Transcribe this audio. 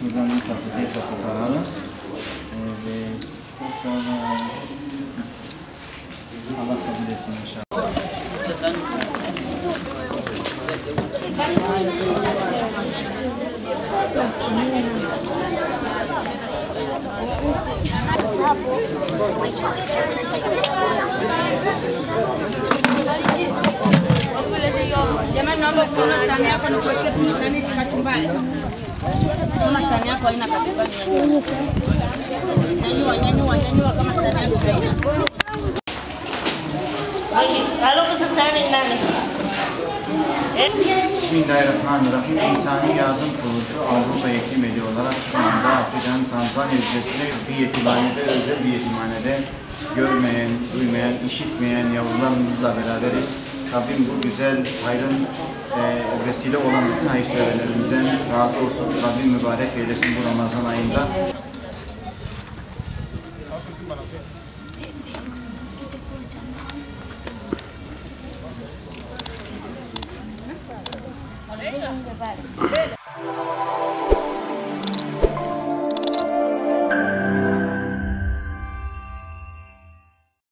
Şuradan bir patates koparalım. Evet. Sonra Allah kabul etsin inşallah. Jamani, naomba kuona sahani yako na kuwekea nani kachumbari. Kama sahani yako haina kachumbari. Nyanyua kama sahani yako haina. Kalau sahani nani? Bismillahirrahmanirrahim. İnsani Yardım Kuruluşu Avrupa Yetim Evi olarak şu anda Afrika'nın Tanzanya ülkesinde bir yetimhanede, özel bir yetimhanede görmeyen, duymayan, işitmeyen yavrularımızla beraberiz. Rabbim bu güzel hayrın vesile olan bütün hayırseverlerimizden razı olsun. Rabbim mübarek eylesin bu Ramazan ayında. Vale.